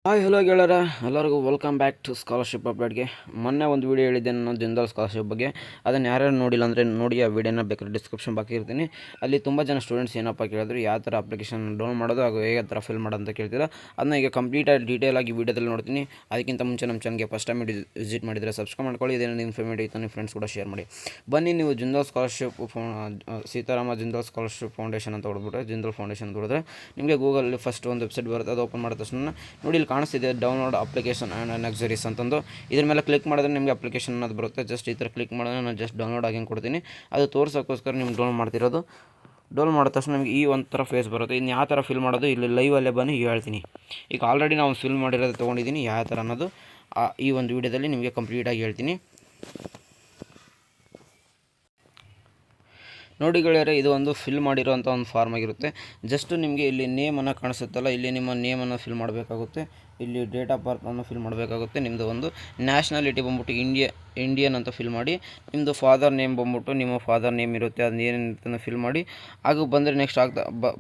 Hi hello ಗೆಳೆಯರ ಎಲ್ಲರಿಗೂ welcome back to scholarship ಅಪ್ಡೇಟ್ಗೆ. ಮೊನ್ನೆ ಒಂದು ವೀಡಿಯೋ ಹೇಳಿದ್ದೆ ನಾನು ಜಿಂದಾಲ್ ಸ್ಕಾಲರ್ಶಿಪ್ ಬಗ್ಗೆ. ಅದನ್ನು ಯಾರ್ಯಾರು ನೋಡಿಲ್ಲ ಅಂದರೆ ನೋಡಿ, ಆ ವೀಡಿಯೋನ ಬೇಕಾದ್ರೆ ಡಿಸ್ಕ್ರಿಪ್ಷನ್ ಬಾಕಿ ಇರ್ತೀನಿ. ಅಲ್ಲಿ ತುಂಬ ಜನ ಸ್ಟೂಡೆಂಟ್ಸ್ ಏನಪ್ಪ ಕೇಳಿದ್ರು, ಯಾವ ಥರ ಅಪ್ಲಿಕೇಶನ್ ಡೌನ್ ಮಾಡೋದು ಹಾಗೂ ಹೇಗೆ ಥರ ಫಿಲ್ ಮಾಡೋದು ಅಂತ ಕೇಳ್ತೀರಾ. ಅದನ್ನ ಈಗ ಕಂಪ್ಲೀಟಾಗಿ ಡೀಟೇಲಾಗಿ ವೀಡಿಯೋದಲ್ಲಿ ನೋಡ್ತೀನಿ. ಅದಕ್ಕಿಂತ ಮುಂಚೆ ನಮ್ಮ ಚಾನಲ್ಗೆ ಫಸ್ಟ್ ಟೈಮ್ ವಿಸಿಟ್ ಮಾಡಿದರೆ ಸಬ್ಸ್ಕ್ರೈಬ್ ಮಾಡ್ಕೊಳ್ಳಿ. ಇದೇನು ಇನ್ಫಾರ್ಮೇಟಿವ್ ಇತ್ತು ನಿಮ್ಮ ಫ್ರೆಂಡ್ಸ್ ಕೂಡ ಶೇರ್ ಮಾಡಿ. ಬನ್ನಿ, ನೀವು Jindal scholarship Sitarama Jindal scholarship foundation ಅಂತ ಹೊಡೆದ್ಬಿಟ್ರೆ, ಜಿಂದಾಲ್ ಫೌಂಡೇಶನ್ ಅಂತ ಹೊಡೆದ್ರೆ ನಿಮಗೆ ಗೂಗಲಲ್ಲಿ ಫಸ್ಟ್ ಒಂದು ವೆಬ್ಸೈಟ್ ಬರುತ್ತೆ. ಅದು ಓಪನ್ ಮಾಡಿದ ತಕ್ಷಣ ನೋಡಿ ಇಲ್ಲಿ ಕಾಣಿಸ್ತಿದೆ ಡೌನ್ಲೋಡ್ ಅಪ್ಲಿಕೇಶನ್ ಆ್ಯಂಡ್ ನಕ್ಸರೀಸ್ ಅಂತಂದು. ಇದ್ರ ಮೇಲೆ ಕ್ಲಿಕ್ ಮಾಡಿದ್ರೆ ನಿಮಗೆ ಅಪ್ಲಿಕೇಶನ್ ಅನ್ನೋದು ಬರುತ್ತೆ. ಜಸ್ಟ್ ಈ ಥರ ಕ್ಲಿಕ್ ಮಾಡಿದ್ರೆ ನಾನು ಜಸ್ಟ್ ಡೌನ್ಲೋಡ್ ಆಗಿ ಕೊಡ್ತೀನಿ. ಅದು ತೋರ್ಸೋಕ್ಕೋಸ್ಕರ ನಿಮ್ಗೆ ಡೌನ್ಲೋಡ್ ಮಾಡ್ತಿರೋದು. ಡೌನ್ಲೋಡ್ ಮಾಡಿದ ತಕ್ಷಣ ನಮಗೆ ಈ ಒಂಥರ ಫೇಸ್ ಬರುತ್ತೆ. ಇನ್ನು ಯಾವ ಥರ ಫಿಲ್ ಮಾಡೋದು ಇಲ್ಲಿ ಲೈವಲ್ಲೇ ಬನ್ನಿ ಹೇಳ್ತೀನಿ. ಈಗ ಆಲ್ರೆಡಿ ನಾವು ಫಿಲ್ ಮಾಡಿರೋದು ತೊಗೊಂಡಿದ್ದೀನಿ. ಯಾವ ಥರ ಅನ್ನೋದು ಈ ಒಂದು ವೀಡಿಯೋದಲ್ಲಿ ನಿಮಗೆ ಕಂಪ್ಲೀಟಾಗಿ ಹೇಳ್ತೀನಿ. ನೋಡಿ ಗೆಳೆಯರೆ, ಇದು ಒಂದು ಫಿಲ್ ಮಾಡಿರೋಂಥ ಒಂದು ಫಾರ್ಮ್ ಆಗಿರುತ್ತೆ. ಜಸ್ಟ್ ನಿಮಗೆ ಇಲ್ಲಿ ನೇಮನ್ನು ಕಾಣಿಸುತ್ತಲ್ಲ, ಇಲ್ಲಿ ನಿಮ್ಮ ನೇಮನ್ನು ಫಿಲ್ ಮಾಡಬೇಕಾಗುತ್ತೆ. ಇಲ್ಲಿ ಡೇಟ್ ಆಫ್ ಬರ್ತನ್ನು ಫಿಲ್ ಮಾಡಬೇಕಾಗುತ್ತೆ. ನಿಮ್ಮದು ಒಂದು ನ್ಯಾಷನಾಲಿಟಿ ಬಂದ್ಬಿಟ್ಟು ಇಂಡಿಯನ್ ಅಂತ ಫಿಲ್ ಮಾಡಿ. ನಿಮ್ಮದು ಫಾದರ್ ನೇಮ್ ಬಂದ್ಬಿಟ್ಟು ನಿಮ್ಮ ಫಾದರ್ ನೇಮ್ ಇರುತ್ತೆ, ಅದು ಏನಿರುತ್ತೆ ಫಿಲ್ ಮಾಡಿ. ಹಾಗೂ ಬಂದರೆ ನೆಕ್ಸ್ಟ್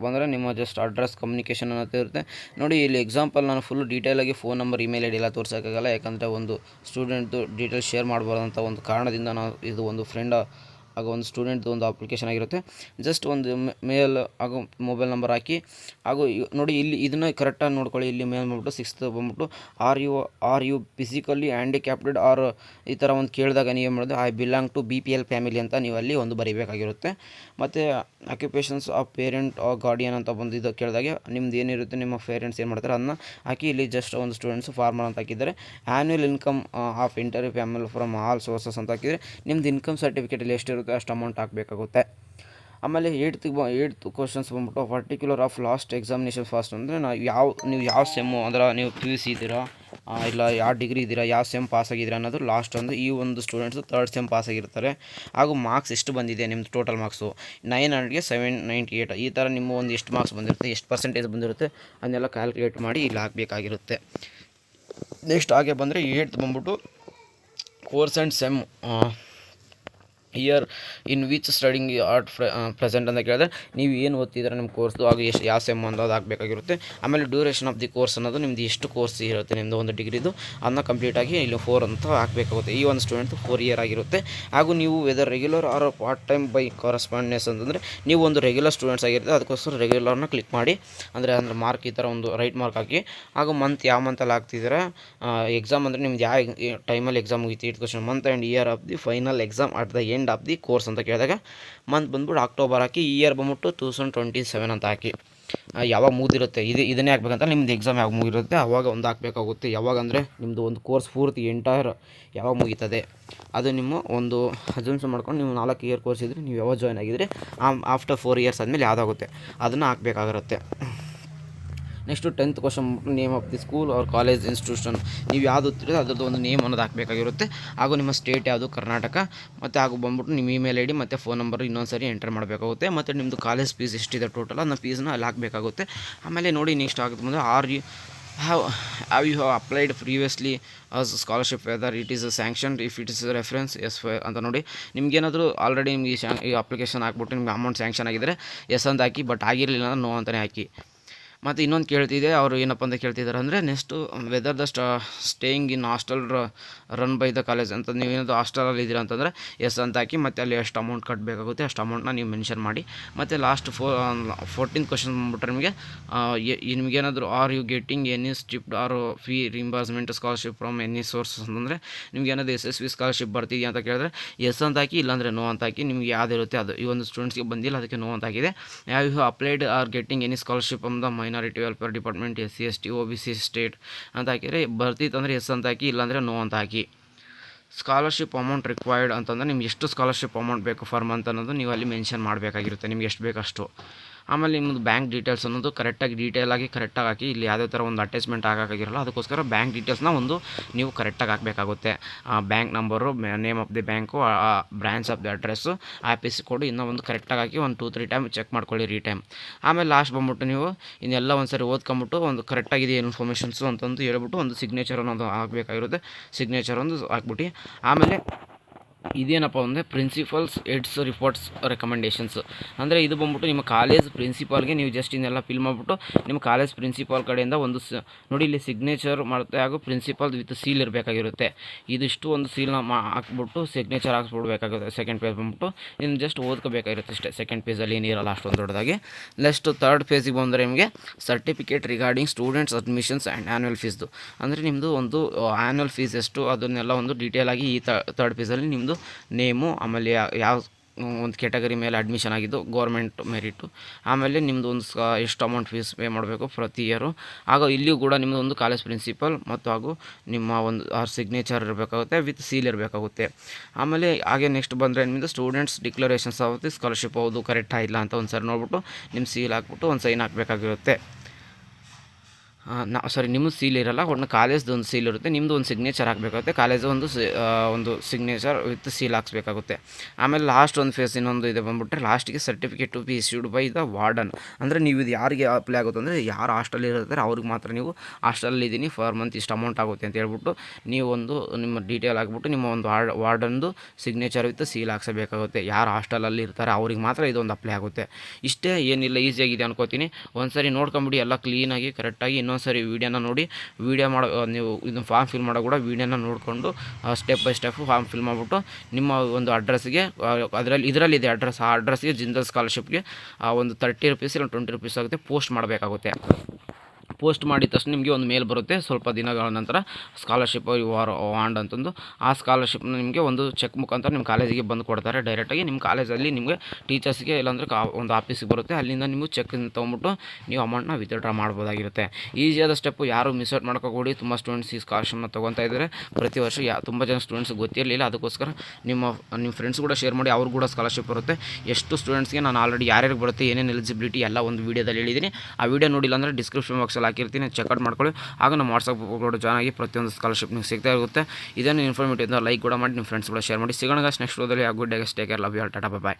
ಬಂದರೆ ನಿಮ್ಮ ಜಸ್ಟ್ ಅಡ್ರೆಸ್ ಕಮ್ಯುನಿಕೇಷನ್ ಅನ್ನೋದು ಇರುತ್ತೆ. ನೋಡಿ ಇಲ್ಲಿ ಎಕ್ಸಾಂಪಲ್ ನಾನು ಫುಲ್ ಡೀಟೇಲಾಗಿ phone number, email I D ಎಲ್ಲ ತೋರಿಸೋಕ್ಕಾಗಲ್ಲ. ಯಾಕಂದರೆ ಒಂದು ಸ್ಟೂಡೆಂಟ್ದು ಡೀಟೇಲ್ಸ್ ಶೇರ್ ಮಾಡಬಾರ್ದಂಥ ಒಂದು ಕಾರಣದಿಂದ ನಾವು ಇದು ಒಂದು ಫ್ರೆಂಡ್ ಹಾಗೂ ಒಂದು ಸ್ಟೂಡೆಂಟ್ದು ಒಂದು ಅಪ್ಲಿಕೇಶನ್ ಆಗಿರುತ್ತೆ. ಜಸ್ಟ್ ಒಂದು ಮೇಲ್ ಹಾಗೂ ಮೊಬೈಲ್ ನಂಬರ್ ಹಾಕಿ. ಹಾಗೂ ನೋಡಿ ಇಲ್ಲಿ ಇದನ್ನು ಕರೆಕ್ಟಾಗಿ ನೋಡ್ಕೊಳ್ಳಿ. ಇಲ್ಲಿ ಮೇಲ್ ಬಂದ್ಬಿಟ್ಟು 6th ಬಂದ್ಬಿಟ್ಟು are you physically handicapped or ಈ ಥರ ಒಂದು ಕೇಳಿದಾಗ ನೀವು ಮಾಡೋದು I belong to BPL family ಅಂತ ನೀವು ಅಲ್ಲಿ ಒಂದು ಬರೀಬೇಕಾಗಿರುತ್ತೆ. ಮತ್ತು ಆಕ್ಯುಪೇಷನ್ಸ್ ಆಫ್ ಪೇರೆಂಟ್ ಗಾರ್ಡಿಯನ್ ಅಂತ ಬಂದಿದ್ದು ಕೇಳಿದಾಗ ನಿಮ್ದು ಏನಿರುತ್ತೆ, ನಿಮ್ಮ ಪೇರೆಂಟ್ಸ್ ಏನು ಮಾಡ್ತಾರೆ ಅದನ್ನ ಹಾಕಿ. ಇಲ್ಲಿ ಜಸ್ಟ್ ಒಂದು ಸ್ಟೂಡೆಂಟ್ಸು ಫಾರ್ಮರ್ ಅಂತ ಹಾಕಿದ್ದಾರೆ. Annual income of interview family from all sources ಅಂತ ಹಾಕಿದರೆ ನಿಮ್ದು ಇನ್ಕಮ್ ಸರ್ಟಿಫಿಕೇಟಲ್ಲಿ ಎಷ್ಟಿರುತ್ತೆ ಅಷ್ಟು ಅಮೌಂಟ್ ಹಾಕಬೇಕಾಗುತ್ತೆ. ಆಮೇಲೆ ಏಯ್ತ್ ಕ್ವಶನ್ಸ್ ಬಂದ್ಬಿಟ್ಟು particular of last examination fast ಅಂದರೆ ನೀವು ಯಾವ ಸೆಮ್ಮು ಅಂದರೆ ನೀವು PUC ಇದ್ದೀರಾ, ಇಲ್ಲ ಯಾವ ಡಿಗ್ರಿ ಇದ್ದೀರಾ, ಯಾವ ಸೆಮ್ ಪಾಸ್ ಆಗಿದ್ದೀರಾ ಅನ್ನೋದು ಲಾಸ್ಟ್ ಒಂದು. ಈ ಒಂದು ಸ್ಟೂಡೆಂಟ್ಸು 3rd ಸೆಮ್ ಪಾಸ್ ಆಗಿರ್ತಾರೆ. ಹಾಗೂ ಮಾರ್ಕ್ಸ್ ಎಷ್ಟು ಬಂದಿದೆ ನಿಮ್ಮದು ಟೋಟಲ್ ಮಾರ್ಕ್ಸು 900ಗೆ 798 ಈ ಥರ ನಿಮ್ಮ ಒಂದು ಎಷ್ಟು ಮಾರ್ಕ್ಸ್ ಬಂದಿರುತ್ತೆ, ಎಷ್ಟು ಪರ್ಸೆಂಟೇಜ್ ಬಂದಿರುತ್ತೆ ಅದನ್ನೆಲ್ಲ ಕ್ಯಾಲ್ಕುಲೇಟ್ ಮಾಡಿ ಇಲ್ಲಿ ಹಾಕಬೇಕಾಗಿರುತ್ತೆ. ನೆಕ್ಸ್ಟ್ ಹಾಗೆ ಬಂದರೆ 8th ಬಂದ್ಬಿಟ್ಟು course and sem year in which studying art present ಅಂತ ಕೇಳಿದ್ರೆ ನೀವು ಏನು ಓದ್ತಿದ್ರೆ ನಿಮ್ಮ ಕೋರ್ಸ್ದು ಹಾಗೂ ಎಷ್ಟು ಯಾವ ಸೆಮ್ ಅನ್ನೋದು ಆಗಬೇಕಾಗಿರುತ್ತೆ. ಆಮೇಲೆ ಡ್ಯೂರೇಷನ್ ಆಫ್ ದಿ ಕೋರ್ಸ್ ಅನ್ನೋದು ನಿಮ್ಮದು ಎಷ್ಟು ಕೋರ್ಸ್ ಇರುತ್ತೆ, ನಿಮ್ಮದು ಒಂದು ಡಿಗ್ರಿದು ಅದನ್ನ ಕಂಪ್ಲೀಟಾಗಿ ಇಲ್ಲಿ 4 ಅಂತ ಹಾಕಬೇಕಾಗುತ್ತೆ. ಈ ಒಂದು ಸ್ಟೂಡೆಂಟ್ 4 ಇಯರ್ ಆಗಿರುತ್ತೆ. ಹಾಗೂ ನೀವು whether regular or part time by correspondence ಅಂತಂದರೆ ನೀವು ಒಂದು ರೆಗ್ಯುಲರ್ ಸ್ಟೂಡೆಂಟ್ಸ್ ಆಗಿರುತ್ತೆ. ಅದಕ್ಕೋಸ್ಕರ ರೆಗ್ಯುಲರ್ನ ಕ್ಲಿಕ್ ಮಾಡಿ, ಅಂದರೆ ಮಾರ್ಕ್ ಈ ಥರ ಒಂದು ರೈಟ್ ಮಾರ್ಕ್ ಹಾಕಿ. ಹಾಗೂ ಮಂತ್ ಯಾವ ಮಂತಲ್ಲಿ ಹಾಕ್ತಿದ್ದೀರಾ, ಎಕ್ಸಾಮ್ ಅಂದರೆ ನಿಮ್ದು ಯಾವ ಟೈಮಲ್ಲಿ ಎಕ್ಸಾಮ್ ಮುಗಿತು 8th question month and year of the final exam at the end of the course ಅಂತ ಕೇಳಿದಾಗ ಮಂತ್ ಬಂದ್ಬಿಟ್ಟು ಅಕ್ಟೋಬರ್ ಹಾಕಿ, ಇಯರ್ ಬಂದ್ಬಿಟ್ಟು 2027 ಅಂತ ಹಾಕಿ. ಯಾವಾಗ ಮುಗಿದಿರುತ್ತೆ ಇದನ್ನೇ ಹಾಕ್ಬೇಕಂತ ನಿಮ್ಮದು ಎಕ್ಸಾಮ್ ಯಾವಾಗ ಮುಗಿರುತ್ತೆ ಆವಾಗ ಒಂದು ಹಾಕಬೇಕಾಗುತ್ತೆ. ಯಾವಾಗ ಅಂದರೆ ನಿಮ್ಮದು ಒಂದು ಕೋರ್ಸ್ ಪೂರ್ತಿ ಎಂಟೈರ್ ಯಾವಾಗ ಮುಗೀತದೆ ಅದು ನಿಮ್ಮ ಒಂದು ಅಜಂಪ್ಷನ್ ಮಾಡ್ಕೊಂಡು, ನೀವು 4 ಇಯರ್ ಕೋರ್ಸ್ ಇದ್ದರೆ ನೀವು ಯಾವಾಗ ಜಾಯ್ನ್ ಆಗಿದರೆ ಆಫ್ಟರ್ 4 ಇಯರ್ಸ್ ಆದಮೇಲೆ ಯಾವುದಾಗುತ್ತೆ ಅದನ್ನು ಹಾಕಬೇಕಾಗಿರುತ್ತೆ. Next 10th question name of the school or college institution ನೀವು ಯಾವುದು ಓದ್ತಿರೋ ಅದರದ್ದು ಒಂದು ನೇಮ್ ಅನ್ನೋದು ಹಾಕಬೇಕಾಗಿರುತ್ತೆ. ಹಾಗೂ ನಿಮ್ಮ ಸ್ಟೇಟ್ ಯಾವುದು ಕರ್ನಾಟಕ, ಮತ್ತು ಹಾಗೂ ಬಂದ್ಬಿಟ್ಟು ನಿಮ್ಮ ಇಮೇಲ್ ಐ ಡಿ ಮತ್ತು ಫೋನ್ ನಂಬರ್ ಇನ್ನೊಂದು ಸರಿ ಎಂಟರ್ ಮಾಡಬೇಕಾಗುತ್ತೆ. ಮತ್ತು ನಿಮ್ಮದು ಕಾಲೇಜ್ ಫೀಸ್ ಎಷ್ಟಿದೆ ಟೋಟಲ್ ಅದನ್ನ ಫೀಸ್ನ ಅಲ್ಲಿ ಹಾಕಬೇಕಾಗುತ್ತೆ. ಆಮೇಲೆ ನೋಡಿ ನೆಕ್ಸ್ಟ್ ಆಗುತ್ತೆ ಬಂದರೆ have you applied previously as scholarship whether it is sanction if it is reference yes ಅಂತ ನೋಡಿ. ನಿಮಗೇನಾದರೂ ಆಲ್ರೆಡಿ ನಿಮಗೆ ಈ ಅಪ್ಲಿಕೇಶನ್ ಹಾಕ್ಬಿಟ್ಟು ನಿಮ್ಗೆ ಅಮೌಂಟ್ ಸ್ಯಾಂಕ್ಷನ್ ಆಗಿದ್ದರೆ ಎಸ್ ಅಂತ ಹಾಕಿ, ಬಟ್ ಆಗಿರಲಿಲ್ಲ ಅಂದ್ರೆ ನೋ ಅಂತಲೇ ಹಾಕಿ. ಮತ್ತು ಇನ್ನೊಂದು ಕೇಳ್ತಿದೆ ಅವರು ಏನಪ್ಪ ಅಂತ ಕೇಳ್ತಿದ್ದಾರೆ ಅಂದರೆ next whether the staying in hostel run by the college ಅಂತ ನೀವೇನಾದರೂ ಹಾಸ್ಟೆಲಲ್ಲಿ ಇದ್ದೀರಾ ಅಂತಂದರೆ ಎಸ್ ಅಂತ ಹಾಕಿ. ಮತ್ತು ಅಲ್ಲಿ ಎಷ್ಟು ಅಮೌಂಟ್ ಕಟ್ಟಬೇಕಾಗುತ್ತೆ ಅಷ್ಟು ಅಮೌಂಟ್ನ ನೀವು ಮೆನ್ಷನ್ ಮಾಡಿ. ಮತ್ತು ಲಾಸ್ಟ್ 14th ಕ್ವಶನ್ ಬಂದುಬಿಟ್ರೆ ನಿಮಗೇನಾದರೂ are you getting any stipend or fee reimbursement scholarship from any source ಅಂತಂದರೆ ನಿಮಗೇನಾದರೂ SSV ಸ್ಕಾಲರ್ಶಿಪ್ ಬರ್ತಿದೆಯಾ ಅಂತ ಕೇಳಿದ್ರೆ ಎಸ್ ಅಂತ ಹಾಕಿ, ಇಲ್ಲಾಂದರೆ ನೋ ಅಂತ ಹಾಕಿ. ನಿಮಗೆ ಯಾವುದಿರುತ್ತೆ ಅದು. ಈ ಒಂದು ಸ್ಟೂಡೆಂಟ್ಸ್ಗೆ ಬಂದಿಲ್ಲ ಅದಕ್ಕೆ ನೋ ಅಂತ ಹಾಕಿದೆ. Have you applied or getting any scholarship from the minority welfare department SC ST OBC state ಅಂತ ಹಾಕಿದರೆ ಬರ್ತಿತ್ತು ಅಂದರೆ ಎಸ್ ಅಂತ ಹಾಕಿ, ಇಲ್ಲಾಂದರೆ ನೋ ಅಂತ ಹಾಕಿ. ಸ್ಕಾಲರ್ಶಿಪ್ ಅಮೌಂಟ್ ರಿಕ್ವೈರ್ಡ್ ಅಂತಂದರೆ ನಿಮ್ಗೆ ಎಷ್ಟು ಸ್ಕಾಲರ್ಶಿಪ್ ಅಮೌಂಟ್ ಬೇಕು ಫರ್ ಮಂತ್ ಅನ್ನೋದು ನೀವು ಅಲ್ಲಿ ಮೆನ್ಷನ್ ಮಾಡಬೇಕಾಗಿರುತ್ತೆ, ನಿಮ್ಗೆ ಎಷ್ಟು ಬೇಕಷ್ಟು. ಆಮೇಲೆ ನಿಮ್ಮದು ಬ್ಯಾಂಕ್ ಡೀಟೇಲ್ಸ್ ಅನ್ನೋದು ಕರೆಕ್ಟಾಗಿ ಡೀಟೇಲಾಗಿ ಕರೆಕ್ಟಾಗಿ ಹಾಕಿ. ಇಲ್ಲಿ ಯಾವುದೇ ಥರ ಒಂದು ಅಟ್ಯಾಚ್ಮೆಂಟ್ ಆಗೋಕ್ಕಾಗಿರಲ್ಲ, ಅದಕ್ಕೋಸ್ಕರ ಬ್ಯಾಂಕ್ ಡೀಟೇಲ್ಸ್ನ ಒಂದು ನೀವು ಕರೆಕ್ಟಾಗಿ ಹಾಕಬೇಕಾಗುತ್ತೆ. Bank number, name of the bank, branch of the address, IFSC ಕೋಡು ಇನ್ನೂ ಒಂದು ಕರೆಕ್ಟಾಗಿ ಹಾಕಿ ಒಂದು 2-3 ಟೈಮ್ ಚೆಕ್ ಮಾಡ್ಕೊಳ್ಳಿ ಟೈಮ್. ಆಮೇಲೆ ಲಾಸ್ಟ್ ಬಂದ್ಬಿಟ್ಟು ನೀವು ಇನ್ನೆಲ್ಲ ಒಂದು ಸರಿ ಓದ್ಕೊಂಬಿಟ್ಟು ಒಂದು ಕರೆಕ್ಟಾಗಿದೆ ಇನ್ಫಾರ್ಮೇಷನ್ಸು ಅಂತಂದು ಹೇಳ್ಬಿಟ್ಟು ಒಂದು ಸಿಗ್ನೇಚರ್ ಅನ್ನೋದು ಹಾಕಬೇಕಾಗಿರುತ್ತೆ. ಸಿಗ್ನೇಚರ್ ಒಂದು ಹಾಕ್ಬಿಟ್ಟು ಆಮೇಲೆ ಇದೇನಪ್ಪ ಅಂದರೆ ಪ್ರಿನ್ಸಿಪಲ್ಸ್ ಹೆಡ್ಸ್ ರಿಪೋರ್ಟ್ಸ್ ರೆಕಮೆಂಡೇಷನ್ಸ್ ಅಂದರೆ ಇದು ಬಂದ್ಬಿಟ್ಟು ನಿಮ್ಮ ಕಾಲೇಜ್ ಪ್ರಿನ್ಸಿಪಾಲ್ಗೆ ನೀವು ಜಸ್ಟ್ ಇನ್ನೆಲ್ಲ ಫಿಲ್ ಮಾಡಿಬಿಟ್ಟು ನಿಮ್ಮ ಕಾಲೇಜ್ ಪ್ರಿನ್ಸಿಪಾಲ್ ಕಡೆಯಿಂದ ಒಂದು ನೋಡಿ ಇಲ್ಲಿ ಸಿಗ್ನೇಚರ್ ಮಾಡುತ್ತೆ ಹಾಗೂ ಪ್ರಿನ್ಸಿಪಾಲ್ ವಿತ್ ಸೀಲ್ ಇರಬೇಕಾಗಿರುತ್ತೆ. ಇದಿಷ್ಟು ಒಂದು ಸೀಲ್ನ ಹಾಕ್ಬಿಟ್ಟು ಸಿಗ್ನೇಚರ್ ಹಾಕ್ಸ್ಬಿಡ್ಬೇಕಾಗುತ್ತೆ. ಸೆಕೆಂಡ್ ಪೇಜ್ ಬಂದ್ಬಿಟ್ಟು ಇನ್ನು ಜಸ್ಟ್ ಓದ್ಕೋಬೇಕಾಗಿರುತ್ತೆ ಅಷ್ಟೇ. ಸೆಕೆಂಡ್ ಪೇಜಲ್ಲಿ ಏನಿರಲ್ಲ ಅಷ್ಟೊಂದು ದೊಡ್ಡದಾಗಿ. ನೆಕ್ಸ್ಟ್ ಥರ್ಡ್ ಪೇಜಿಗೆ ಬಂದರೆ ನಿಮಗೆ certificate regarding students admissions and annual ಫೀಸ್ದು ಅಂದರೆ ನಿಮ್ಮದು ಒಂದು ಆ್ಯನ್ಯುವಲ್ ಫೀಸ್ ಎಷ್ಟು ಅದನ್ನೆಲ್ಲ ಒಂದು ಡೀಟೇಲ್ ಆಗಿ ಈ ಥರ್ಡ್ ಪೇಜಲ್ಲಿ ನಿಮ್ಮದು ನೇಮು, ಆಮೇಲೆ ಯಾವ ಒಂದು ಕ್ಯಾಟಗರಿ ಮೇಲೆ ಅಡ್ಮಿಷನ್ ಆಗಿದ್ದು ಗೌರ್ಮೆಂಟ್ ಮೆರಿಟು, ಆಮೇಲೆ ನಿಮ್ಮದು ಒಂದು ಎಷ್ಟು ಅಮೌಂಟ್ ಫೀಸ್ ಪೇ ಮಾಡಬೇಕು ಪ್ರತಿ ಇಯರು. ಆಗ ಇಲ್ಲಿಯೂ ಕೂಡ ನಿಮ್ಮದು ಒಂದು ಕಾಲೇಜ್ ಪ್ರಿನ್ಸಿಪಲ್ ಮತ್ತು ಹಾಗೂ ನಿಮ್ಮ ಒಂದು ಸಿಗ್ನೇಚರ್ ಇರಬೇಕಾಗುತ್ತೆ ವಿತ್ ಸೀಲ್ ಇರಬೇಕಾಗುತ್ತೆ. ಆಮೇಲೆ ಹಾಗೆ ನೆಕ್ಸ್ಟ್ ಬಂದರೆ ನಿಮ್ಮದು ಸ್ಟೂಡೆಂಟ್ಸ್ ಡಿಕ್ಲರೇಷನ್ಸ್ ಆಗುತ್ತೆ ಸ್ಕಾಲರ್ಶಿಪ್ ಹೌದು ಕರೆಕ್ಟಾ ಇಲ್ಲ ಅಂತ ಒಂದು ಸರಿ ನೋಡ್ಬಿಟ್ಟು ನಿಮ್ಮ ಸೀಲ್ ಹಾಕ್ಬಿಟ್ಟು ಒಂದು ಸೈನ್ ಹಾಕಬೇಕಾಗಿರುತ್ತೆ. ನಿಮ್ಮದು ಸೀಲ್ ಇರಲ್ಲ, ಒಟ್ಟು ಕಾಲೇಜ್ದು ಒಂದು ಸೀಲ್ ಇರುತ್ತೆ, ನಿಮ್ಮದು ಒಂದು ಸಿಗ್ನೇಚರ್ ಹಾಕಬೇಕಾಗುತ್ತೆ. ಕಾಲೇಜು ಒಂದು ಸಿಗ್ನೇಚರ್ ವಿತ್ ಸೀಲ್ ಹಾಕ್ಸ್ಬೇಕಾಗುತ್ತೆ. ಆಮೇಲೆ ಲಾಸ್ಟ್ ಒಂದು ಫೇಸ್ ಇನ್ನೊಂದು ಇದೆ ಬಂದುಬಿಟ್ರೆ ಲಾಸ್ಟಿಗೆ certificate to be issued by the warden. ಅಂದರೆ ನೀವು ಇದು ಯಾರಿಗೆ ಅಪ್ಲೈ ಆಗುತ್ತೆ ಅಂದರೆ ಯಾರು ಹಾಸ್ಟೆಲ್ ಇರ್ತಾರೆ ಅವ್ರಿಗೆ ಮಾತ್ರ ನೀವು ಹಾಸ್ಟೆಲಲ್ಲಿ ಇದ್ದೀನಿ ಫರ್ ಮಂತ್ ಇಷ್ಟು ಅಮೌಂಟ್ ಆಗುತ್ತೆ ಅಂತ ಹೇಳ್ಬಿಟ್ಟು ನೀವು ಒಂದು ನಿಮ್ಮ ಡೀಟೇಲ್ ಹಾಕ್ಬಿಟ್ಟು ನಿಮ್ಮ ಒಂದು ವಾರ್ಡನ್ದು ಸಿಗ್ನೇಚರ್ ವಿತ್ ಸೀಲ್ ಹಾಕ್ಸಬೇಕಾಗುತ್ತೆ. ಯಾರು ಹಾಸ್ಟೆಲಲ್ಲಿ ಇರ್ತಾರೆ ಅವ್ರಿಗೆ ಮಾತ್ರ ಇದೊಂದು ಅಪ್ಲೈ ಆಗುತ್ತೆ. ಇಷ್ಟೇ, ಏನಿಲ್ಲ, ಈಸಿಯಾಗಿದೆ ಅನ್ಕೋತೀನಿ. ಒಂದು ಸರಿ ನೋಡ್ಕೊಂಬಿಡಿ ಎಲ್ಲ ಕ್ಲೀನಾಗಿ ಕರೆಕ್ಟಾಗಿ. ಇನ್ನೊಂದು ಸರಿ ವೀಡಿಯೋನ ನೋಡಿ, ವೀಡಿಯೋ ಮಾಡೋ ನೀವು ಇದನ್ನು ಫಾರ್ಮ್ ಫಿಲ್ ಮಾಡೋ ಕೂಡ ವೀಡಿಯೋನ ನೋಡಿಕೊಂಡು step by step form fill ಮಾಡಿಬಿಟ್ಟು ನಿಮ್ಮ ಒಂದು ಅಡ್ರೆಸ್ಗೆ ಇದರಲ್ಲಿದೆ ಅಡ್ರೆಸ್, ಆ ಅಡ್ರೆಸ್ಗೆ ಜಿಂದಲ್ ಸ್ಕಾಲರ್ಶಿಪ್ಗೆ ಒಂದು 30 ರೂಪೀಸ್ ಇಲ್ಲ 20 ರೂಪೀಸ್ ಆಗುತ್ತೆ ಪೋಸ್ಟ್ ಮಾಡಬೇಕಾಗುತ್ತೆ. ಪೋಸ್ಟ್ ಮಾಡಿದ ತಕ್ಷಣ ನಿಮಗೆ ಒಂದು ಮೇಲ್ ಬರುತ್ತೆ ಸ್ವಲ್ಪ ದಿನಗಳ ನಂತರ ಸ್ಕಾಲರ್ಶಿಪ್ ವಾಂಡ್ ಅಂತಂದು. ಆ ಸ್ಕಾಲರ್ಶಿಪ್ನ ನಿಮಗೆ ಒಂದು ಚೆಕ್ ಮುಖಾಂತರ ನಿಮ್ಮ ಕಾಲೇಜಿಗೆ ಬಂದು ಕೊಡ್ತಾರೆ ಡೈರೆಕ್ಟಾಗಿ. ನಿಮ್ಮ ಕಾಲೇಜಲ್ಲಿ ನಿಮಗೆ ಟೀಚರ್ಸ್ಗೆ ಇಲ್ಲಾಂದರೆ ಒಂದು ಆಫೀಸಿಗೆ ಬರುತ್ತೆ, ಅಲ್ಲಿಂದ ನೀವು ಚೆಕ್ ತೊಗೊಂಬಿಟ್ಟು ನೀವು ಅಮೌಂಟ್ನ ವಿತ್ಡ್ರಾ ಮಾಡ್ಬೋದಾಗಿರುತ್ತೆ. ಈಸಿಯಾದ ಸ್ಟೆಪ್ಪು, ಯಾರು ಮಿಸ್ ಔಟ್ ಮಾಡ್ಕೋಬೇಡಿ. ತುಂಬ ಸ್ಟೂಡೆಂಟ್ಸ್ ಈ ಸ್ಕಾಲರ್ಶಿಪ್ನ ತೊಗೊತಾ ಇದ್ದಾರೆ ಪ್ರತಿ ವರ್ಷ. ತುಂಬ ಜನ ಸ್ಟೂಡೆಂಟ್ಸ್ ಗೊತ್ತಿರಲಿಲ್ಲ, ಅದಕ್ಕೋಸ್ಕರ ನಿಮ್ಮ ಫ್ರೆಂಡ್ಸ್ ಕೂಡ ಶೇರ್ ಮಾಡಿ, ಅವ್ರಿಗೆ ಕೂಡ ಸ್ಕಾಲರ್ಶಿಪ್ ಬರುತ್ತೆ. ಎಷ್ಟು ಸ್ಟೂಡೆಂಟ್ಸ್ಗೆ ನಾನು ಆಲ್ರೆಡಿ ಯಾರ್ಯಾರಿಗೆ ಬರುತ್ತೆ ಏನೇನು ಎಲಿಜಿಬಿಲಿಟಿ ಎಲ್ಲ ಒಂದು ವೀಡಿಯೋದಲ್ಲಿ ಹೇಳಿದ್ದೀನಿ. ಆ ವಿಡಿಯೋ ನೋಡಿಲ್ಲ ಅಂದರೆ ಡಿಸ್ಕ್ರಿಪ್ಷನ್ ಬಾಕ್ಸಲ್ಲಿ ಹಾಕಿರ್ತೀನಿ, ಚೆಕ್ಔಟ್ ಮಾಡ್ಕೊಳ್ಳಿ. ಆಗ ನಮ್ಮ ವಾಟ್ಸಪ್ ಕೂಡ ಜಾಯ್ನ್ ಆಗಿ ಪ್ರತಿಯೊಂದು ಸ್ಕಾಲರ್ಶಿಪ್ ನಿಮ್ಗೆ ಸಿಗ್ತಾ ಇರುತ್ತೆ. ಇದನ್ನು ಇನ್ಫಾರ್ಮೇಟಿವ್ ಲೈಕ್ ಕೂಡ ಮಾಡಿ ನಿಮ್ಮ ಫ್ರೆಂಡ್ಸ್ ಕೂಡ ಶೇರ್ ಮಾಡಿ. ಸಿಗೋಣ ನೆಕ್ಸ್ಟ್ ವಿಡಿಯೋದಲ್ಲಿ. Good day, take care, love you all, tata, bye.